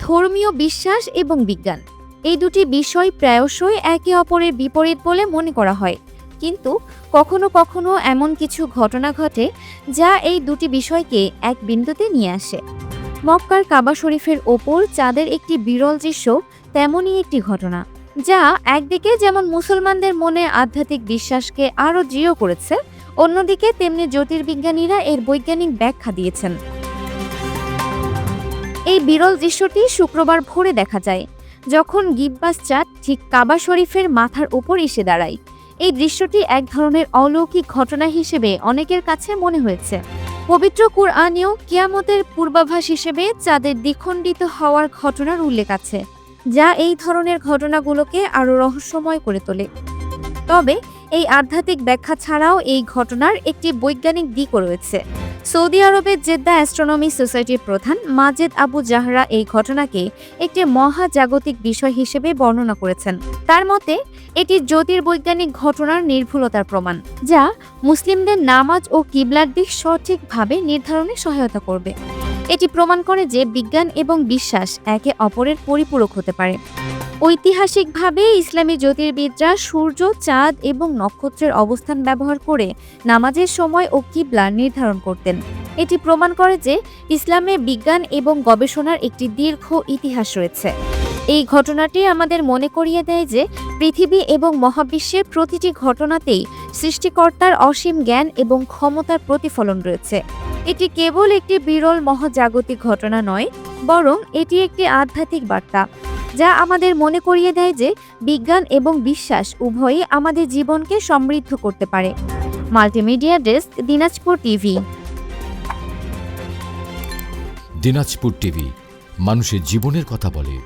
ধর্মীয় বিশ্বাস এবং বিজ্ঞান এই দুটি বিষয় প্রায়শই একে অপরের বিপরীত বলে মনে করা হয়, কিন্তু কখনো কখনো এমন কিছু ঘটনা ঘটে যা এই দুটি বিষয়কে এক বিন্দুতে নিয়ে আসে। মক্কার কাবা শরীফের ওপর চাঁদের একটি বিরল দৃশ্য তেমনই একটি ঘটনা, যা একদিকে যেমন মুসলমানদের মনে আধ্যাত্মিক বিশ্বাসকে আরও দৃঢ় করেছে, অন্যদিকে তেমনি জ্যোতির্বিজ্ঞানীরা এর বৈজ্ঞানিক ব্যাখ্যা দিয়েছেন। এই বিরল দৃশ্যটি শুক্রবার ভোরে দেখা যায়, যখন গিব্বাস চাঁদ ঠিক কাবা শরীফের মাথার উপর এসে দাঁড়ায়। এই দৃশ্যটি এক ধরনের অলৌকিক ঘটনা হিসেবে অনেকের কাছে মনে হয়েছে। পবিত্র কুরআনেও কিয়ামতের পূর্বাভাস হিসেবে চাঁদের দ্বিখণ্ডিত হওয়ার ঘটনার উল্লেখ আছে, যা এই ধরনের ঘটনাগুলোকে আরও রহস্যময় করে তোলে। তবে এই আধ্যাত্মিক ব্যাখ্যা ছাড়াও এই ঘটনার একটি বৈজ্ঞানিক দিকও রয়েছে। সৌদি আরবের জেদ্দা অ্যাস্ট্রোনমি সোসাইটির প্রধান মাজেদ আবু জাহরা এই ঘটনাকে একটি মহাজাগতিক বিষয় হিসেবে বর্ণনা করেছেন। তার মতে এটি জ্যোতির্বৈজ্ঞানিক ঘটনার নির্ভুলতার প্রমাণ, যা মুসলিমদের নামাজ ও কিবলার দিক সঠিকভাবে নির্ধারণে সহায়তা করবে। এটি প্রমাণ করে যে বিজ্ঞান এবং বিশ্বাস একে অপরের পরিপূরক হতে পারে। ঐতিহাসিকভাবে ইসলামী জ্যোতির্বিদরা সূর্য, চাঁদ এবং নক্ষত্রের অবস্থান ব্যবহার করে নামাজের সময় ও কিবলা নির্ধারণ করতেন। এটি প্রমাণ করে যে ইসলামে বিজ্ঞান এবং গবেষণার একটি দীর্ঘ ইতিহাস রয়েছে। এই ঘটনাটি আমাদের মনে করিয়ে দেয় যে পৃথিবী এবং মহাবিশ্বের প্রতিটি ঘটনাতেই সৃষ্টিকর্তার অসীম জ্ঞান এবং ক্ষমতার প্রতিফলন রয়েছে। এটি কেবল একটি বিরল মহাজাগতিক ঘটনা নয়, বরং এটি একটি আধ্যাত্মিক বার্তা, যা আমাদের মনে করিয়ে দেয় যে বিজ্ঞান এবং বিশ্বাস উভয়ই আমাদের জীবনকে সমৃদ্ধ করতে পারে। Multimedia desk, Dinajpur TV. Dinajpur TV, মানুষের জীবনের কথা বলে।